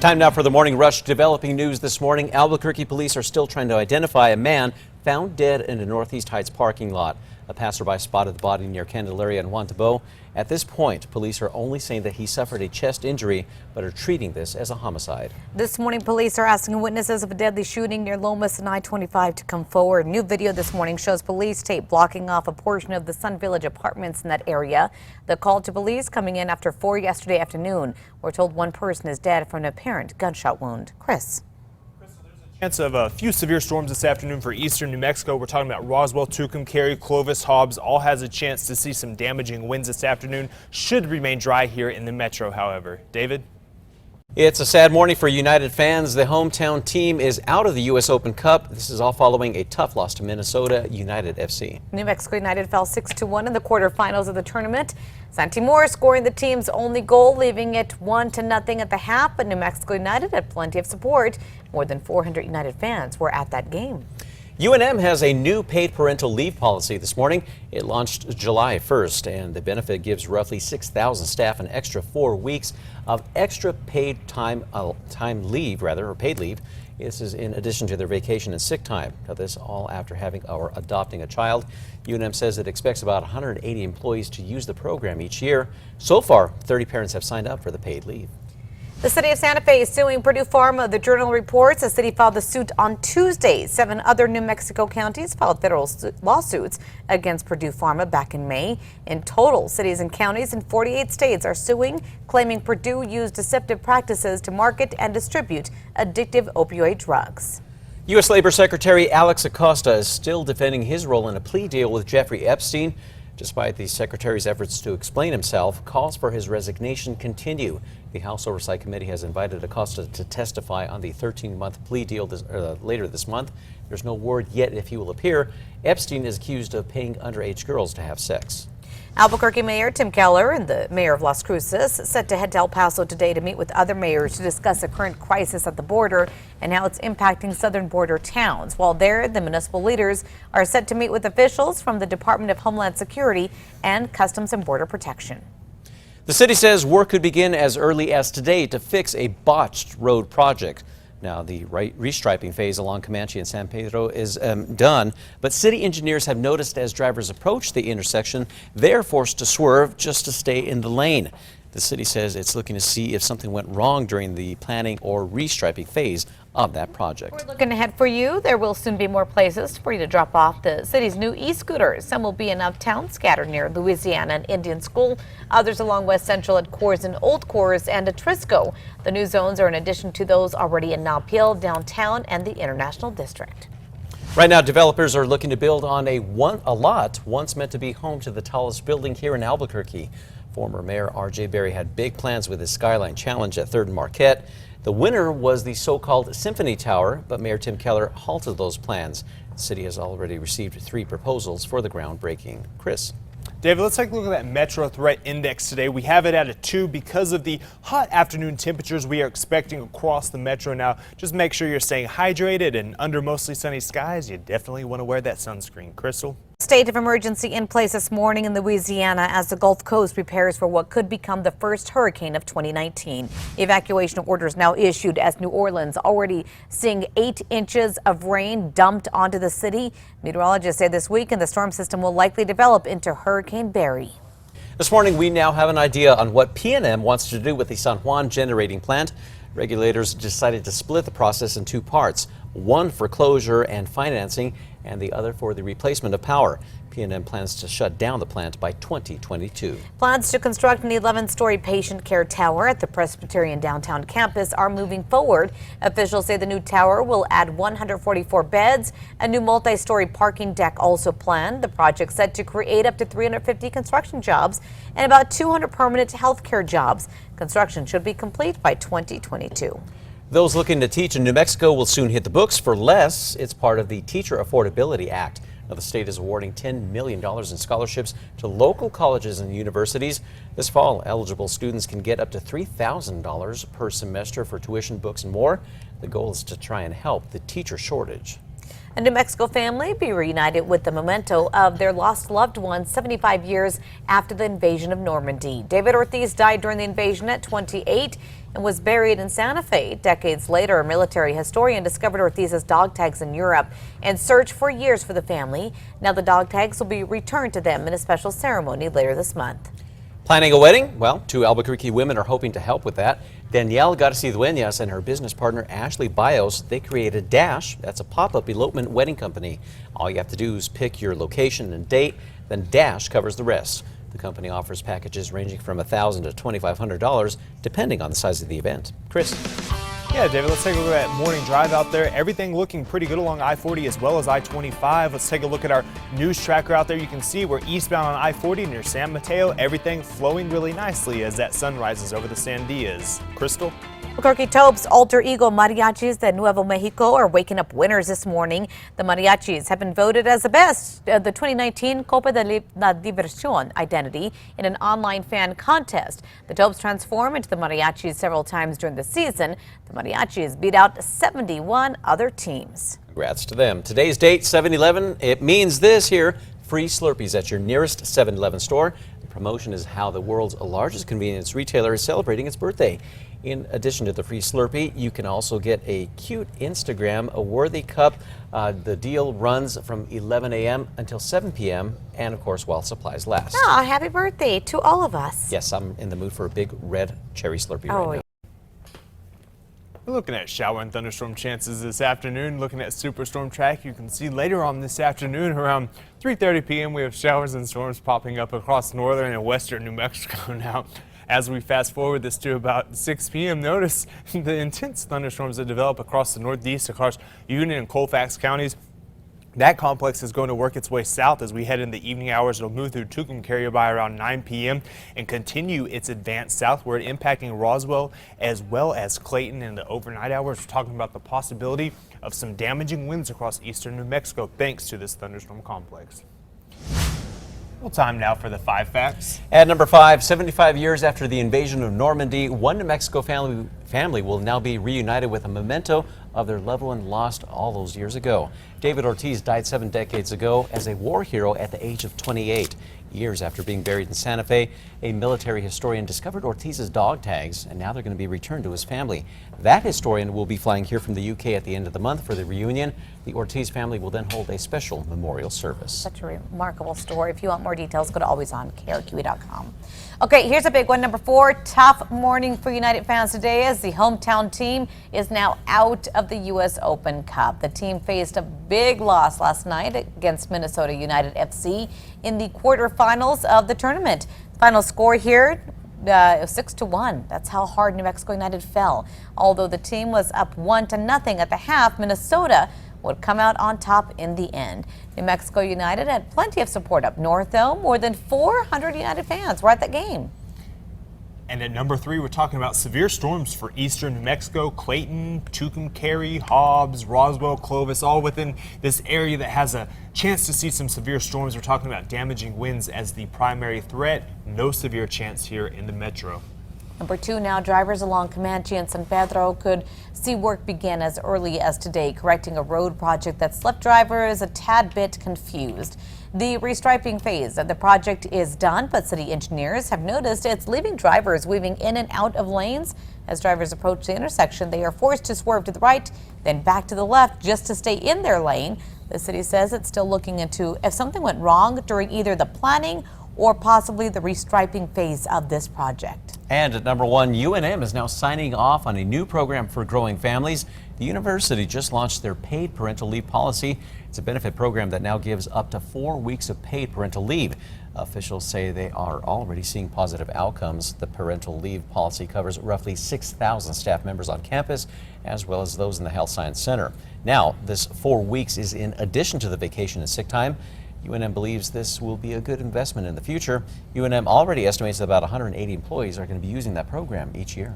Time now for the morning rush. Developing news this morning. Albuquerque police are still trying to identify a man found dead in a Northeast Heights parking lot. A passerby spotted the body near Candelaria and Juan Tabo. At this point, police are only saying that he suffered a chest injury, but are treating this as a homicide. This morning, police are asking witnesses of a deadly shooting near Lomas and I-25 to come forward. New video this morning shows police tape blocking off a portion of the Sun Village apartments in that area. The call to police coming in after 4 yesterday afternoon. We're told one person is dead from an apparent gunshot wound. Chris. Chance of a few severe storms this afternoon for eastern New Mexico. We're talking about Roswell, Tucumcari, Clovis, Hobbs. All has a chance to see some damaging winds this afternoon. Should remain dry here in the metro, however. David? It's a sad morning for United fans. The hometown team is out of the U.S. Open Cup. This is all following a tough loss to Minnesota United FC. New Mexico United fell 6-1 in the quarterfinals of the tournament. Santi Moore scoring the team's only goal, leaving it 1-0 at the half. But New Mexico United had plenty of support. More than 400 United fans were at that game. UNM has a new paid parental leave policy this morning. It launched July 1st, and the benefit gives roughly 6,000 staff an extra 4 weeks of extra paid paid leave. This is in addition to their vacation and sick time. Now, this all after having or adopting a child. UNM says it expects about 180 employees to use the program each year. So far, 30 parents have signed up for the paid leave. The city of Santa Fe is suing Purdue Pharma. The Journal reports the city filed the suit on Tuesday. 7 other New Mexico counties filed federal lawsuits against Purdue Pharma back in May. In total, cities and counties in 48 states are suing, claiming Purdue used deceptive practices to market and distribute addictive opioid drugs. U.S. Labor Secretary Alex Acosta is still defending his role in a plea deal with Jeffrey Epstein. Despite the secretary's efforts to explain himself, calls for his resignation continue. The House Oversight Committee has invited Acosta to testify on the 13-month plea deal later this month. There's no word yet if he will appear. Epstein is accused of paying underage girls to have sex. Albuquerque Mayor Tim Keller and the mayor of Las Cruces set to head to El Paso today to meet with other mayors to discuss the current crisis at the border and how it's impacting southern border towns. While there, the municipal leaders are set to meet with officials from the Department of Homeland Security and Customs and Border Protection. The city says work could begin as early as today to fix a botched road project. Now, the restriping phase along Comanche and San Pedro is done, but city engineers have noticed as drivers approach the intersection, they're forced to swerve just to stay in the lane. The city says it's looking to see if something went wrong during the planning or restriping phase of that project. We're looking ahead for you. There will soon be more places for you to drop off the city's new e-scooters. Some will be in uptown, scattered near Louisiana and Indian School. Others along West Central at Coors and Old Coors and Atrisco. The new zones are in addition to those already in Naupil, downtown, and the International District. Right now, developers are looking to build on a lot once meant to be home to the tallest building here in Albuquerque. Former Mayor R.J. Berry had big plans with his Skyline Challenge at 3rd and Marquette. The winner was the so-called Symphony Tower, but Mayor Tim Keller halted those plans. The city has already received 3 proposals for the groundbreaking. Chris. David, let's take a look at that Metro Threat Index today. We have it at a 2 because of the hot afternoon temperatures we are expecting across the metro now. Just make sure you're staying hydrated, and under mostly sunny skies, you definitely want to wear that sunscreen. Crystal? State of emergency in place this morning in Louisiana as the Gulf Coast prepares for what could become the first hurricane of 2019. Evacuation orders now issued as New Orleans already seeing 8 inches of rain dumped onto the city. Meteorologists say this weekend the storm system will likely develop into Hurricane Barry. This morning, we now have an idea on what PNM wants to do with the San Juan generating plant. Regulators decided to split the process in 2 parts, one for closure and financing, and the other for the replacement of power. PNM plans to shut down the plant by 2022. Plans to construct an 11-story patient care tower at the Presbyterian downtown campus are moving forward. Officials say the new tower will add 144 beds. A new multi-story parking deck also planned. The project set to create up to 350 construction jobs and about 200 permanent health care jobs. Construction should be complete by 2022. Those looking to teach in New Mexico will soon hit the books for less. It's part of the Teacher Affordability Act. Now, the state is awarding $10 million in scholarships to local colleges and universities. This fall, eligible students can get up to $3,000 per semester for tuition, books, and more. The goal is to try and help the teacher shortage. A New Mexico family be reunited with the memento of their lost loved ones 75 years after the invasion of Normandy. David Ortiz died during the invasion at 28 and was buried in Santa Fe. Decades later, a military historian discovered Ortiz's dog tags in Europe and searched for years for the family. Now the dog tags will be returned to them in a special ceremony later this month. Planning a wedding? Well, two Albuquerque women are hoping to help with that. Danielle Garcia-Dueñas and her business partner Ashley Bios, they created Dash. That's a pop-up elopement wedding company. All you have to do is pick your location and date, then Dash covers the rest. The company offers packages ranging from $1,000 to $2,500, depending on the size of the event. Chris. Yeah, David, let's take a look at that morning drive out there. Everything looking pretty good along I-40 as well as I-25. Let's take a look at our news tracker out there. You can see we're eastbound on I-40 near San Mateo. Everything flowing really nicely as that sun rises over the Sandias. Crystal? Albuquerque Tope's alter ego Mariachis de Nuevo Mexico are waking up winners this morning. The Mariachis have been voted as the best of the 2019 Copa de la Diversión identity in an online fan contest. The Topes transformed into the Mariachis several times during the season. The Mariachis beat out 71 other teams. Congrats to them. Today's date, 7-Eleven. It means this here, free Slurpees at your nearest 7-Eleven store. The promotion is how the world's largest convenience retailer is celebrating its birthday. In addition to the free Slurpee, you can also get a cute Instagram, a worthy cup. The deal runs from 11 a.m. until 7 p.m. and, of course, while supplies last. Oh, happy birthday to all of us. Yes, I'm in the mood for a big red cherry Slurpee right now. We're looking at shower and thunderstorm chances this afternoon. Looking at Superstorm track, you can see later on this afternoon around 3:30 p.m. we have showers and storms popping up across northern and western New Mexico now. As we fast forward this to about 6 p.m., notice the intense thunderstorms that develop across the northeast, across Union and Colfax counties. That complex is going to work its way south as we head in the evening hours. It'll move through Tucumcari by around 9 p.m. and continue its advance southward, impacting Roswell as well as Clayton in the overnight hours. We're talking about the possibility of some damaging winds across eastern New Mexico thanks to this thunderstorm complex. Well, time now for the 5 facts. At number 5, 75 years after the invasion of Normandy, one New Mexico family will now be reunited with a memento of their loved one lost all those years ago. David Ortiz died 7 decades ago as a war hero at the age of 28. Years after being buried in Santa Fe, a military historian discovered Ortiz's dog tags, and now they're going to be returned to his family. That historian will be flying here from the UK at the end of the month for the reunion. The Ortiz family will then hold a special memorial service. Such a remarkable story. If you want more details, go to alwaysonkrqe.com. Okay, here's a big one. Number 4, tough morning for United fans today as the hometown team is now out of the U.S. Open Cup. The team faced a big loss last night against Minnesota United FC in the quarterfinals of the tournament. Final score here, 6-1. That's how hard New Mexico United fell. Although the team was up 1-0 at the half, Minnesota would come out on top in the end. New Mexico United had plenty of support up north, though. More than 400 United fans were at that game. And at number 3, we're talking about severe storms for eastern New Mexico, Clayton, Tucumcari, Hobbs, Roswell, Clovis, all within this area that has a chance to see some severe storms. We're talking about damaging winds as the primary threat. No severe chance here in the metro. Number 2, now drivers along Comanche and San Pedro could see work begin as early as today, correcting a road project that's left drivers a tad bit confused. The restriping phase of the project is done, but city engineers have noticed it's leaving drivers weaving in and out of lanes. As drivers approach the intersection, they are forced to swerve to the right, then back to the left just to stay in their lane. The city says it's still looking into if something went wrong during either the planning or possibly the restriping phase of this project. And at number 1, UNM is now signing off on a new program for growing families. The university just launched their paid parental leave policy. It's a benefit program that now gives up to 4 weeks of paid parental leave. Officials say they are already seeing positive outcomes. The parental leave policy covers roughly 6,000 staff members on campus, as well as those in the Health Science Center. Now, this 4 weeks is in addition to the vacation and sick time. UNM believes this will be a good investment in the future. UNM already estimates that about 180 employees are going to be using that program each year.